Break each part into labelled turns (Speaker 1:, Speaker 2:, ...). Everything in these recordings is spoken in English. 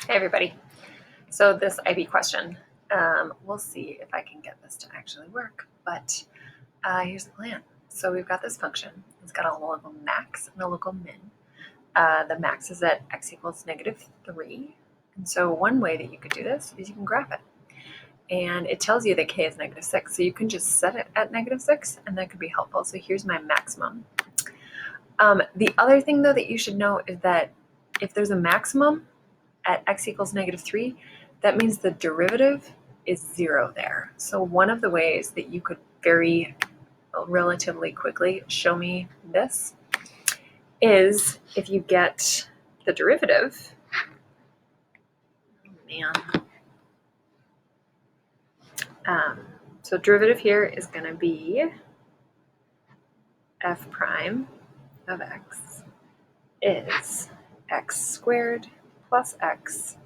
Speaker 1: Hey everybody. So this IB question, we'll see if I can get this to actually work, but here's the plan. So we've got this function. It's got a local max and a local min. The max is at x equals -3. And so one way that you could do this is you can graph it. And it tells you that k is -6. So you can just set it at -6 and that could be helpful. So here's my maximum. The other thing though that you should know is that if there's a maximum at x equals -3, that means the derivative is 0 there. So one of the ways that you could very relatively quickly show me this is if you get the derivative, so derivative here is going to be f prime of x is x squared plus x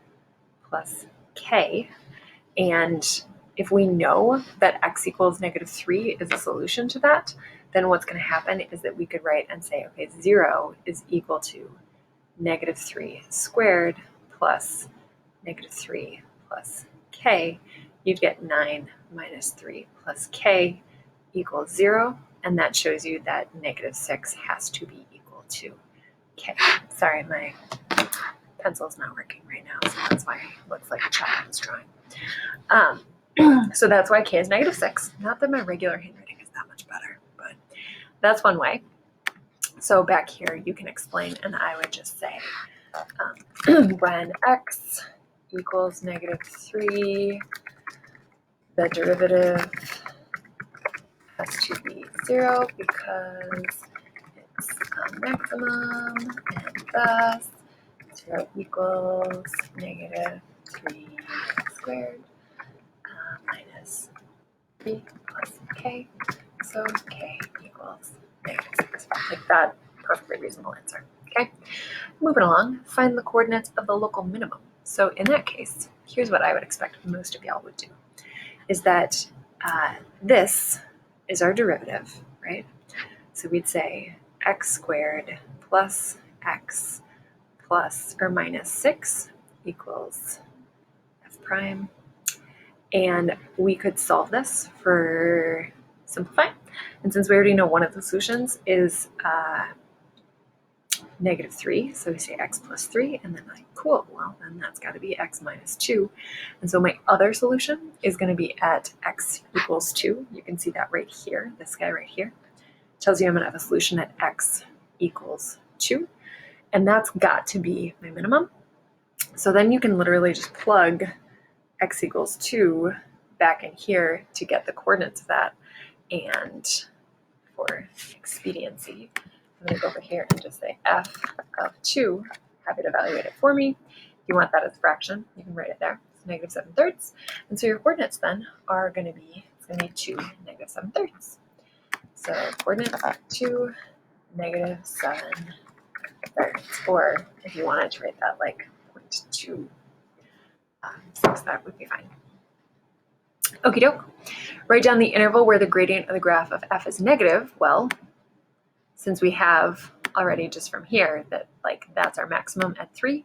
Speaker 1: plus k. And if we know that x equals -3 is a solution to that, then what's going to happen is that we could write and say, okay, 0 is equal to -3 squared plus -3 plus k. You'd get 9 minus 3 plus k equals 0. And that shows you that -6 has to be equal to k. Sorry, my pencil's not working right now, so that's why it looks like a child is drawing. So that's why k is -6. Not that my regular handwriting is that much better, but that's one way. So back here you can explain, and I would just say when x equals -3, the derivative has to be 0 because it's a maximum, and thus 0 equals -3 squared minus 3 plus k, so k equals -6. Like that, perfectly reasonable answer. Okay, moving along, find the coordinates of the local minimum. So in that case, here's what I would expect most of y'all would do, is that this is our derivative, right? So we'd say x squared plus x plus or minus 6 equals f prime. And we could solve this for simplifying. And since we already know one of the solutions is -3, so we say x plus 3, and then like, cool, well, then that's got to be x minus 2. And so my other solution is going to be at x equals 2. You can see that right here, this guy right here. It tells you I'm going to have a solution at x equals 2. And that's got to be my minimum. So then you can literally just plug x equals 2 back in here to get the coordinates of that. And for expediency, I'm going to go over here and just say f of 2, have it evaluate it for me. If you want that as a fraction, you can write it there. It's -7/3. And so your coordinates then are going to be, it's going to be 2, -7/3. So coordinate 2, -7/3. Or if you wanted to write that like 0.26, that would be fine. Okie doke. Write down the interval where the gradient of the graph of f is negative. Well, since we have already just from here that like that's our maximum at 3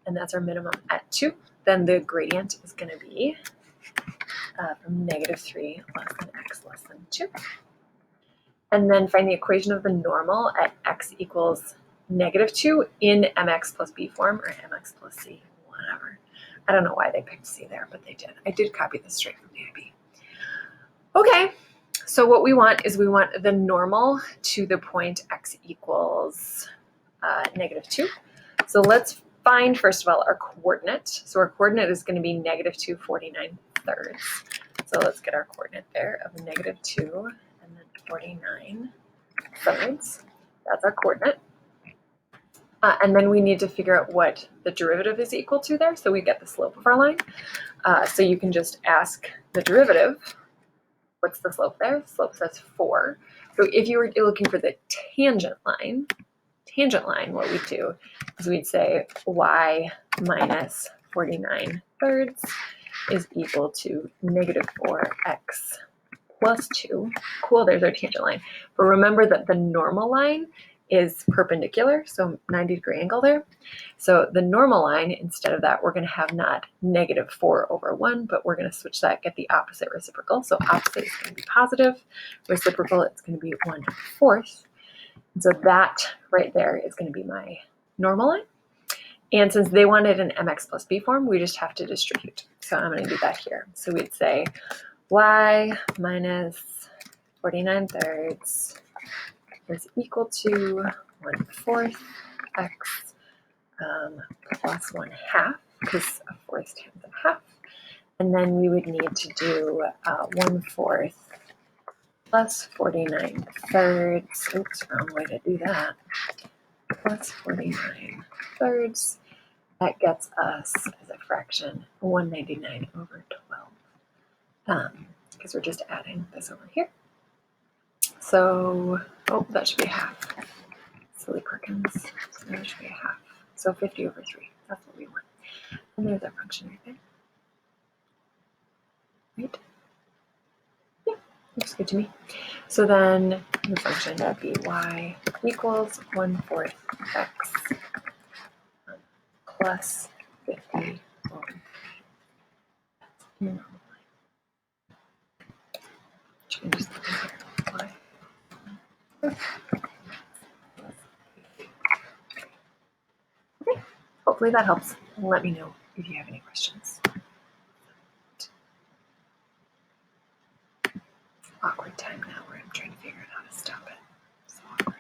Speaker 1: and that's our minimum at 2, then the gradient is going to be from -3 less than x less than 2. And then find the equation of the normal at x equals -2 in mx plus b form, or mx plus c, whatever. I don't know why they picked c there, but they did. I did copy this straight from the IB. Okay, so what we want is we want the normal to the point x equals -2. So let's find, first of all, our coordinate. So our coordinate is going to be -2 49/3. So let's get our coordinate there of -2 and then 49/3. That's our coordinate. And then we need to figure out what the derivative is equal to there, so we get the slope of our line. So you can just ask the derivative, what's the slope there? The slope says 4. So if you were looking for the tangent line, what we'd do is we'd say y minus 49/3 is equal to -4x plus 2. Cool, there's our tangent line. But remember that the normal line is perpendicular, so 90-degree angle there. So the normal line, instead of that, we're going to have not -4/1, but we're going to switch that, get the opposite reciprocal. So opposite is going to be positive. Reciprocal, it's going to be 1/4. And so that right there is going to be my normal line. And since they wanted an mx plus b form, we just have to distribute. So I'm going to do that here. So we'd say y minus 49/3 is equal to 1/4 x plus 1/2, because a fourth times a half. And then we would need to do 1/4 plus 49/3. Oops, wrong way to do that. Plus 49/3. That gets us, as a fraction, 199/12. Because we're just adding this over here. So, oh, that should be a half. Silly Perkins. So that should be a half. So 50/3. That's what we want. And there's our function right there. Right? Yeah, looks good to me. So then the function would be y equals 1/4 x plus 50 over 3. That's your normal line. Which you can just put in here. Y. Okay, hopefully that helps. Let me know if you have any questions. Awkward time now where I'm trying to figure out how to stop it.